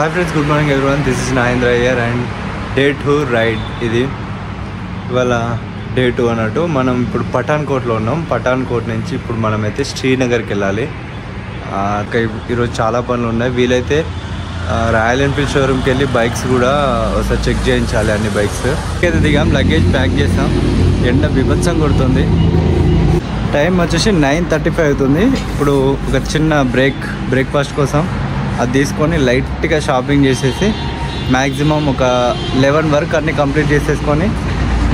Hi friends, good morning everyone. This is Nagendra here and day 2 ride. ఇది ఇవాళ day 2 అన్నట్టు. మనం ఇప్పుడు పఠాన్కోట్లో ఉన్నాం. పఠాన్కోట్ నుంచి ఇప్పుడు మనమైతే శ్రీనగర్కి వెళ్ళాలి. ఈరోజు చాలా పనులు ఉన్నాయి. వీలైతే రాయల్ ఎన్ఫీల్డ్ షోరూమ్కి వెళ్ళి బైక్స్ కూడా ఒకసారి చెక్ చేయించాలి, అన్ని బైక్స్. అయితే దిగాం, లగేజ్ ప్యాక్ చేసాం. ఎండ బీభత్సం కొడుతుంది. టైం వచ్చేసి 9:35 అవుతుంది. ఇప్పుడు ఒక చిన్న బ్రేక్ఫాస్ట్ కోసం అది తీసుకొని లైట్గా షాపింగ్ చేసేసి మ్యాక్సిమం ఒక 11 వరకు అన్నీ కంప్లీట్ చేసేసుకొని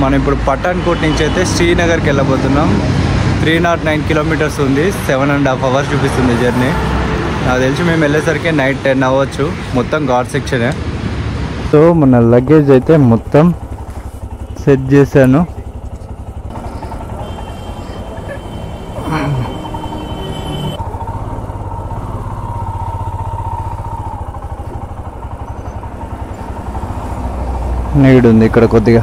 మనం ఇప్పుడు పఠాన్కోట్ నుంచి అయితే శ్రీనగర్కి వెళ్ళబోతున్నాం. 309 కిలోమీటర్స్ ఉంది. 7.5 అవర్స్ చూపిస్తుంది జర్నీ. నాకు తెలిసి మేము వెళ్ళేసరికి నైట్ 10 అవ్వచ్చు. మొత్తం ఘాట్ సెక్షనే. సో మన లగేజ్ అయితే మొత్తం సెట్ చేశాను. నీడ్ ఉంది ఇక్కడ కొద్దిగా.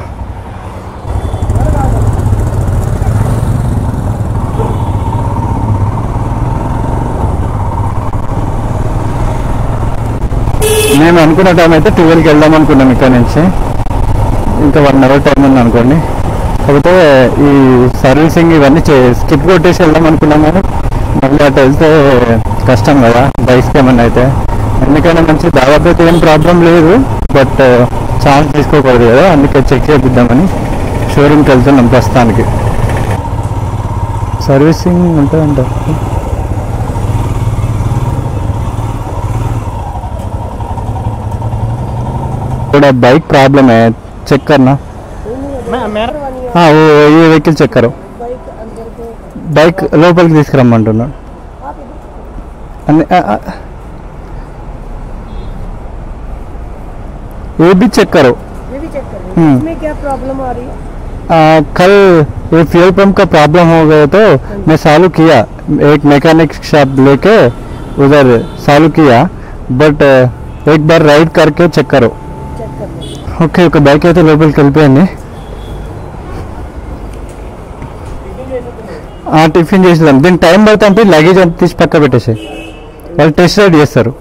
మేము అనుకున్న టైం అయితే 12కి వెళ్దాం అనుకున్నాం ఇక్కడ నుంచి. ఇంకా 1 అవర్ టైం ఉంది అనుకోండి. కాకపోతే ఈ సర్వీసింగ్ ఇవన్నీ స్కిప్ కొట్టేసి వెళ్దాం అనుకున్నాం, కానీ మళ్ళీ అటు వెళ్తే కష్టం కదా బైక్స్కి ఏమన్నా అయితే. ఎందుకైనా మంచి దాదాపు అయితే ఏం ప్రాబ్లం లేదు, బట్ ఛాన్స్ తీసుకోకూడదు కదా, అందుకే చెక్ చేపిద్దామని షోరూమ్కి వెళ్తున్నాం ప్రస్తుతానికి. సర్వీసింగ్ ఉంటుందంట. थोड़ा बाइक प्रॉब्लम है, चेक करना। हाँ वो ये व्हीकल चेक करो. बाइक లోపలికి తీసుకురమ్మంటున్నాడు. ये भी चेक करो. इसमें क्या प्रॉब्लम आ रही है? कल ये फ्यूल पंप का प्रॉब्लम हो गया तो मैं चालू किया, एक मैकेनिक शॉप लेके उधर चालू किया, बट एक बार राइड करके चेक करो. ఓకే, ఒక బైక్ అయితే లోపలికి వెళ్ళిపోయింది. టిఫిన్ చేసేదాం. దీనికి టైం పడుతుంటే లగేజ్ అంతా తీసి పక్క పెట్టేసి వాళ్ళు టెస్ట్ రైడ్ చేస్తారు.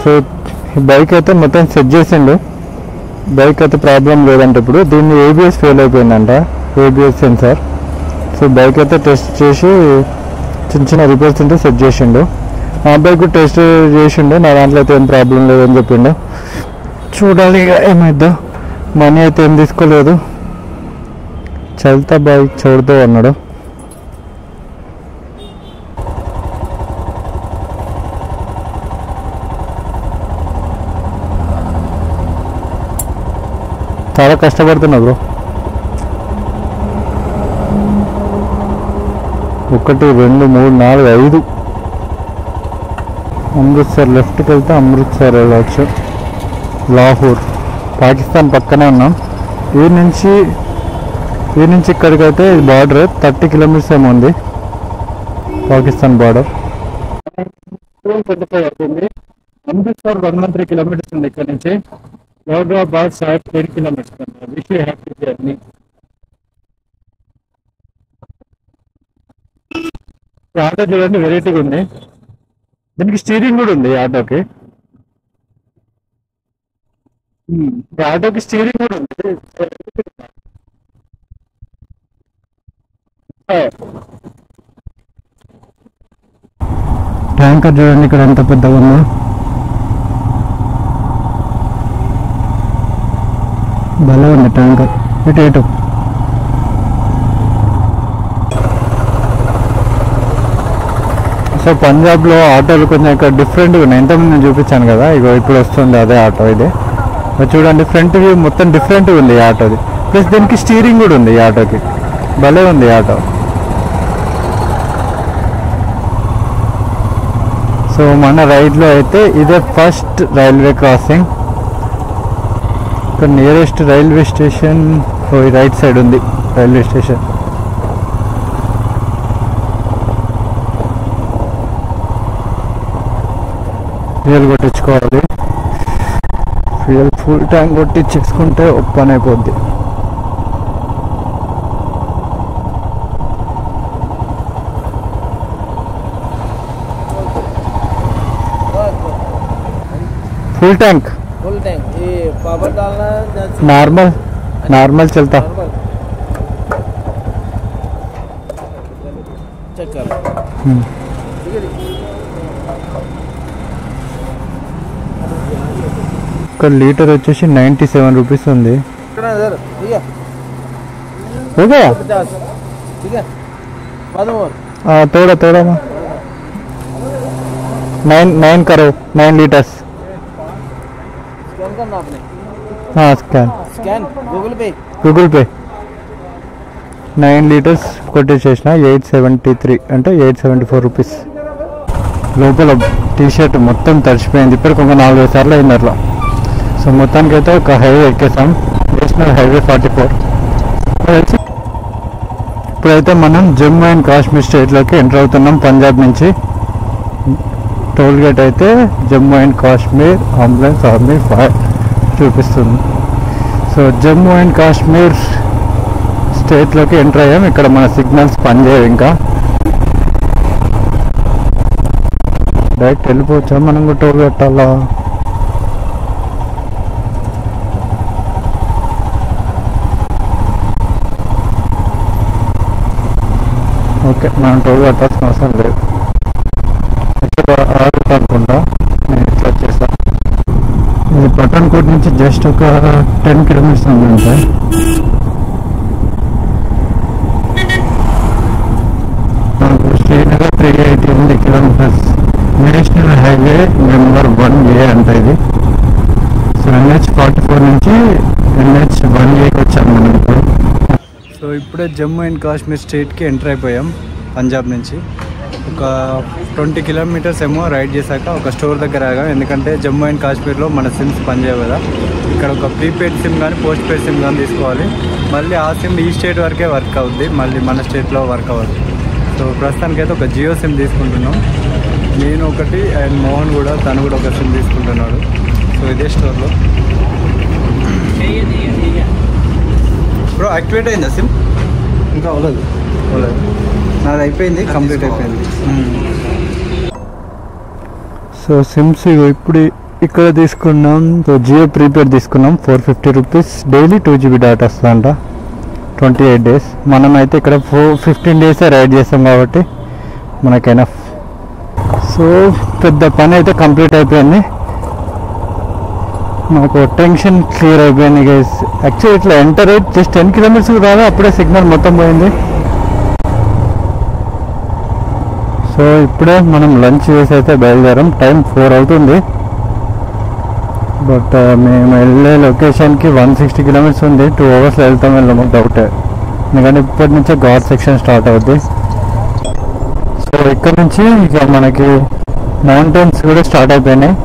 సో ఈ బైక్ అయితే మొత్తం సెట్ చేసిండు. బైక్ అయితే ప్రాబ్లం లేదంటే ఇప్పుడు దీన్ని ఏబిఎస్ ఫెయిల్ అయిపోయిందంట, ఏబిఎస్ సెన్సార్. సో బైక్ అయితే టెస్ట్ చేసి చిన్న చిన్న రిపేర్స్ ఉంటే సెట్ చేసిండు. ఆ బైక్ టెస్ట్ చేసిండు, నా దాంట్లో అయితే ఏం ప్రాబ్లం లేదని చెప్పిండు. చూడాలి ఇక ఏమైద్దో. మనీ అయితే ఏం తీసుకోలేదు. చల్తా బైక్ చూడదు అన్నాడు. చాలా కష్టపడుతున్నా బ్రో. 1 2 3 4 5 అమృత్సర్ లెఫ్ట్కి వెళ్తే అమృత్సర్ వెళ్ళవచ్చు. లాహోర్ పాకిస్తాన్ పక్కనే ఉన్నాం. ఈ నుంచి ఇక్కడికైతే బార్డర్ 30 కిలోమీటర్స్ ఏమో ఉంది, పాకిస్తాన్ బార్డర్. అమృత్సర్ 113 కిలోమీటర్స్ ఉంది ఇక్కడ నుంచి. హైదరాబాద్ 10 కిలోమీటర్స్ ఉంది. ఆటో చూడండి, వెరైటీగా ఉంది. దీనికి స్టీరింగ్ కూడా ఉంది ఆటోకి. ఆటోకి స్టీరింగ్ కూడా ఉంది. ట్యాంకర్ చూడండి ఇక్కడ ఎంత పెద్దగా ఉందో. భలే ఉంది ట్యాంకర్. ఇటు సో పంజాబ్లో ఆటోలు కొంచెం ఇక్కడ డిఫరెంట్గా ఉన్నాయి. ఇంతకుముందు నేను చూపించాను కదా, ఇగో ఇప్పుడు వస్తుంది అదే ఆటో. ఇది చూడండి, ఫ్రంట్ వ్యూ మొత్తం డిఫరెంట్గా ఉంది ఈ ఆటోది. ప్లస్ దీనికి స్టీరింగ్ కూడా ఉంది ఈ ఆటోకి. భలే ఉంది ఈ ఆటో. సో మన రైడ్లో అయితే ఇదే ఫస్ట్ రైల్వే క్రాసింగ్. ఇక్కడ nearest railway station right side ఉంది రైల్వే స్టేషన్. ఫ్యూయల్ కొట్టించుకోవాలి. ఫ్యూయల్ ఫుల్ ట్యాంక్ కొట్టించేసుకుంటే పని అయిపోద్ది. फुल टैंक ये पावर डालना है नॉर्मल नॉर्मल चलता चेक कर ठीक है ఇక్కడ లీటర్ వచ్చేసి 97 రూపీస్ ఉంది कितना सर ठीक है हो गया 50 ठीक है बाद में और थोड़ा थोड़ा 9 करो 9 लीटर्स स्कैन करना आपने हाँ scan scan Google Pay 9 litres కొట్టేసేసిన 873 అంటే 874 రూపీస్ లోపల టీ షర్ట్ మొత్తం తడిచిపోయింది ఇప్పటికి ఒక 4-5 సార్లు అయింది అట్లా సో మొత్తానికి అయితే ఒక హైవే ఎక్కేసాం నేషనల్ హైవే 44 ఇప్పుడైతే మనం జమ్మూ అండ్ కాశ్మీర్ స్టేట్లోకి ఎంటర్ అవుతున్నాం పంజాబ్ నుంచి టోల్ గేట్ అయితే Jammu and Kashmir ambulance army fire చూపిస్తుంది సో జమ్మూ అండ్ కాశ్మీర్ స్టేట్లోకి ఎంటర్ అయ్యాం ఇక్కడ మన సిగ్నల్స్ పనిచేయవు ఇంకా డైరెక్ట్ వెళ్ళిపోవచ్చా మనం కూడా టోల్ కట్టాలా ఓకే మనం టోల్ కట్టాల్సిన అవసరం లేదు ఇక్కడ ఆగుతా అనుకుంటా నేను ఇట్లా వచ్చేసాను ఇది పఠాన్కోట్ నుంచి జస్ట్ ఒక 10 కిలోమీటర్స్ ఉందంటే మనకు Srinagar 380 kilometres national highway number 1A అంట ఇది సో NH44 నుంచి NH1Aకి వచ్చాము మనం ఇప్పుడు సో ఇప్పుడే జమ్మూ అండ్ కాశ్మీర్ స్టేట్కి ఎంటర్ అయిపోయాం పంజాబ్ నుంచి ఒక 20 కిలోమీటర్స్ ఏమో రైడ్ చేశాక ఒక స్టోర్ దగ్గర ఆగాం ఎందుకంటే జమ్మూ అండ్ కాశ్మీర్లో మన సిమ్స్ పనిచేయవు కదా ఇక్కడ ఒక ప్రీపెయిడ్ సిమ్ కానీ పోస్ట్ పెయిడ్ సిమ్ కానీ తీసుకోవాలి మళ్ళీ ఆ సిమ్ ఈ స్టేట్ వరకే వర్క్ అవుద్ది మళ్ళీ మన స్టేట్లో వర్క్ అవ్వదు సో ప్రస్తుతానికైతే ఒక జియో సిమ్ తీసుకుంటున్నాం నేను ఒకటి అండ్ మోహన్ కూడా తను కూడా ఒక సిమ్ తీసుకుంటున్నాడు సో ఇదే స్టోర్లో బ్రో యాక్టివేట్ అయిందా సిమ్ ఇంకా అవ్వలేదు నాది అయిపోయింది కంప్లీట్ అయిపోయింది సో సిమ్స్ ఇప్పుడు ఇక్కడ తీసుకున్నాం సో జియో ప్రీపెయిడ్ తీసుకున్నాం 450 రూపీస్ డైలీ 2GB డేటా వస్తుందంట 28 డేస్ మనమైతే ఇక్కడ 15 డేసే రైడ్ చేస్తాం కాబట్టి మనకైనా సో పెద్ద పని అయితే కంప్లీట్ అయిపోయింది నాకు టెన్షన్ క్లియర్ అయిపోయింది గైస్ యాక్చువల్లీ ఇట్లా ఎంటర్ అయితే జస్ట్ 10 కిలోమీటర్స్ రాదు అప్పుడే సిగ్నల్ మొత్తం పోయింది సో ఇప్పుడే మనం లంచ్ చేసి అయితే బయలుదేరాం టైం 4 అవుతుంది బట్ మేము వెళ్ళే లొకేషన్కి 160 కిలోమీటర్స్ ఉంది 2 అవర్స్లో వెళ్ళము డౌటే ఎందుకంటే ఇప్పటి నుంచే ఘాట్ సెక్షన్ స్టార్ట్ అవుద్ది సో ఇక్కడ నుంచి ఇక మనకి మౌంటైన్స్ కూడా స్టార్ట్ అయిపోయినాయి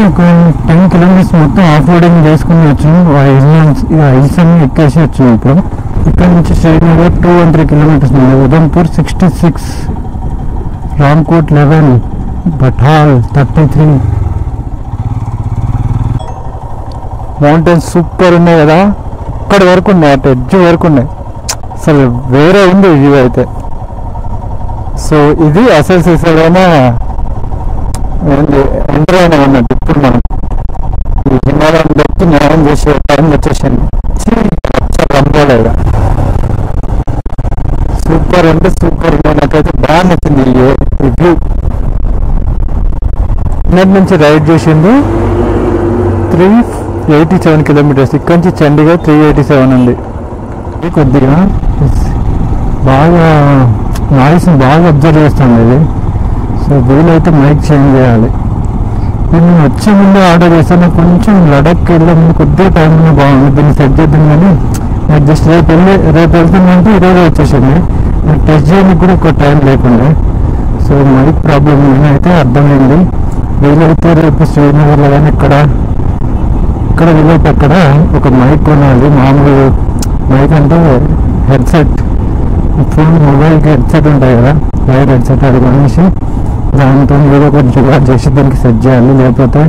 ఒక 10 కిలోమీటర్స్ మొత్తం ఆఫ్ రోడింగ్ చేసుకుని వచ్చినాం హిల్స్ అన్ని ఎక్కేసి వచ్చినాం ఇప్పుడు ఇక్కడ నుంచి శ్రీనగర్ 213 కిలోమీటర్స్ ఉంది ఉదంపూర్ 66 రామ్కోట్ 11 బఠాల్ 33 మౌంటైన్స్ సూపర్ ఉన్నాయి కదా అక్కడ వరకు ఉన్నాయి అటు ఎడ్జ్ వరకు ఉన్నాయి అసలు వేరే ఉంది వ్యూ అయితే సో ఇది అసలు సిసలైన ఎంటర్ అయినా ఉన్నట్టు ఇప్పుడు మనం ఈ హిమాలయం బట్టి న్యాయం చేసే టైం వచ్చేసింది రంగోలేగా సూపర్ అంటే సూపర్ నాకైతే బాగా నచ్చింది ఈ వ్యూ నిన్నటి నుంచి రైడ్ చేసింది 387 కిలోమీటర్స్ ఇక్కడ నుంచి చండీగఢ్ 387 ఉంది కొద్దిగా బాగా నాయిస్ బాగా అబ్జర్వ్ చేస్తుంది ఇది సో వీలైతే మైక్ చేంజ్ చేయాలి నేను వచ్చే ముందు ఆర్డర్ చేస్తాను కొంచెం లడఖ్కి వెళ్ళే ముందు కొద్దిగా టైం బాగుంది దీన్ని సెట్ చేద్దాం కానీ నాకు జస్ట్ రేపు వెళ్తుందంటే ఈరోజు వచ్చేసింది నాకు టెస్ట్ చేయడానికి కూడా ఒక టైం లేకుండా సో మైక్ ప్రాబ్లం ఏమైతే అర్థమైంది వీలైతే రేపు శ్రీనగర్లో కానీ ఇక్కడ వీలైతే అక్కడ ఒక మైక్ కొనాలి మామూలు మైక్ అంటే హెడ్సెట్ ఫోన్ మొబైల్కి హెడ్సెట్ ఉంటాయి కదా వైర్ హెడ్సెట్ అది కొనేసి దాంతో ఏదో కొంచెం జుగాడ్ చేసి దానికి సెట్ చేయాలి లేకపోతే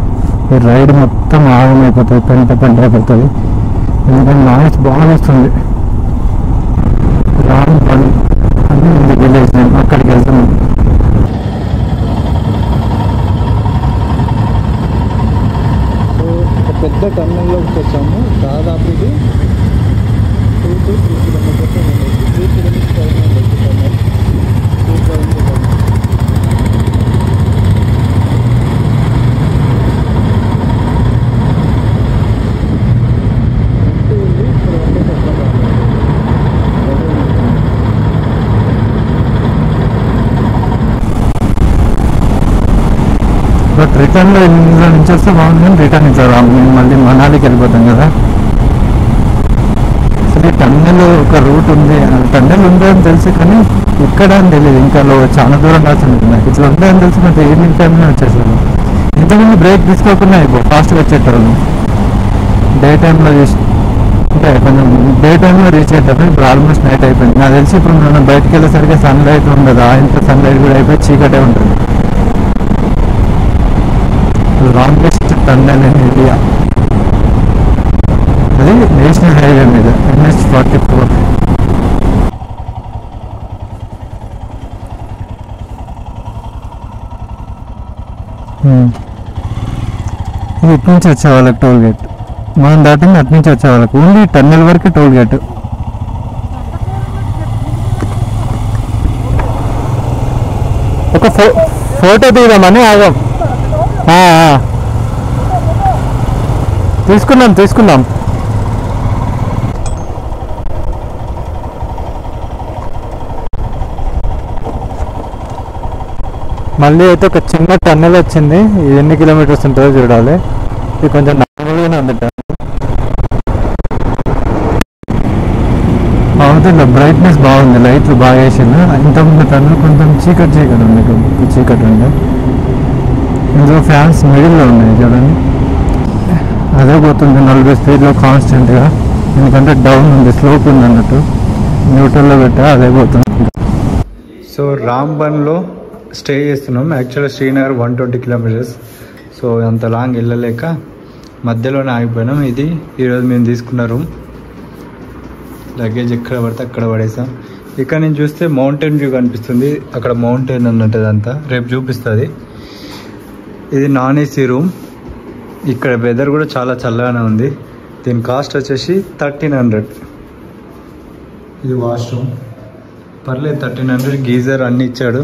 ఈ రైడ్ మొత్తం ఆగమైపోతుంది, పెంట అయిపోతుంది. ఎందుకంటే నాయిస్ బాగా వస్తుంది. రాంబన్ అని విలేజ్ నేమ్, అక్కడికి వెళ్తున్నాం. ఒక పెద్ద టన్నెల్లోకి వచ్చాము. దాదాపు ఇది 2 to 3 కిలోమీటర్స్ ఉంది. 3 కిలోమీటర్స్ టన్నెల్. బట్ రిటర్న్లో ఇందులో నుంచి వస్తే బాగుంది. రిటర్న్ ఇచ్చారు, మళ్ళీ మనాలికి వెళ్ళిపోతాం కదా. అసలు ఈ టన్నెల్ ఒక రూట్ ఉంది, టన్నెల్ ఉంది అని తెలుసు కానీ ఇక్కడ అని తెలియదు. ఇంకా చాలా దూరం రాసింది నాకు. ఇట్లా ఉంటాయని తెలిసి నాకు ఈవినింగ్ టైంలో వచ్చేసాను. ఇంతకుముందు బ్రేక్ తీసుకోకుండా ఫాస్ట్గా వచ్చేటోళ్ళు. డే టైంలో అంటే కొంచెం డే టైంలో రీచ్ అయ్యేటప్పుడు. ఇప్పుడు ఆల్మోస్ట్ నైట్ అయిపోయింది. నాకు తెలిసి ఇప్పుడు మనం బయటకు వెళ్ళేసరికి సన్లైట్ ఉండదు, ఇంత సన్లైట్ కూడా అయిపోయి చీకటే ఉంటుంది. లాంగెస్ట్ టన్నెల్ ఇన్ ఇండియా, అది నేషనల్ హైవే మీద NH44. ఇది ఇటు నుంచి వచ్చే వాళ్ళకి టోల్ గేట్, మనం దాటింది అటు నుంచి వచ్చే వాళ్ళకి. ఓన్లీ టన్నెల్ వరకు టోల్ గేట్. ఒక ఫోటో తీద్దామని ఆగాం. తీసుకున్నాం. మళ్ళీ అయితే ఒక చిన్న టన్నెల్ వచ్చింది. ఇది ఎన్ని కిలోమీటర్స్ ఉంటుందో చూడాలి. ఇది కొంచెం నార్మల్గానే ఉంది. అవుతుంది, బ్రైట్నెస్ బాగుంది, లైట్లు బాగా వేసింది. ఇంతకుముందు టన్నెల్ కొంచెం చీకటి ఉంది, చీకటి ఉంది. ఇందులో ఫ్యాన్స్ మిడిల్లో ఉన్నాయి చూడండి. అదే పోతుంది 40 స్పీడ్లో కాన్స్టెంట్గా. ఎందుకంటే డౌన్ ఉంది, స్లోప్ ఉంది అన్నట్టు. న్యూట్రల్లో పెట్టా అదే పోతుంది. సో రాంబన్లో స్టే చేస్తున్నాం. యాక్చువల్గా శ్రీనగర్ 120 కిలోమీటర్స్. సో అంత లాంగ్ వెళ్ళలేక మధ్యలోనే ఆగిపోయినాం. ఇది ఈరోజు మేము తీసుకున్న రూమ్. లగేజ్ ఎక్కడ పడితే అక్కడ పడేసాం. ఇక్కడ నుంచి చూస్తే మౌంటైన్ వ్యూ కనిపిస్తుంది. అక్కడ మౌంటైన్ అన్నట్టు అంతా రేపు చూపిస్తుంది. ఇది నాన్ ఏసీ రూమ్. ఇక్కడ వెదర్ కూడా చాలా చల్లగానే ఉంది. దీని కాస్ట్ వచ్చేసి 1300. ఇది వాష్రూమ్ పర్లేదు, 1300. గీజర్ అన్నీ ఇచ్చాడు.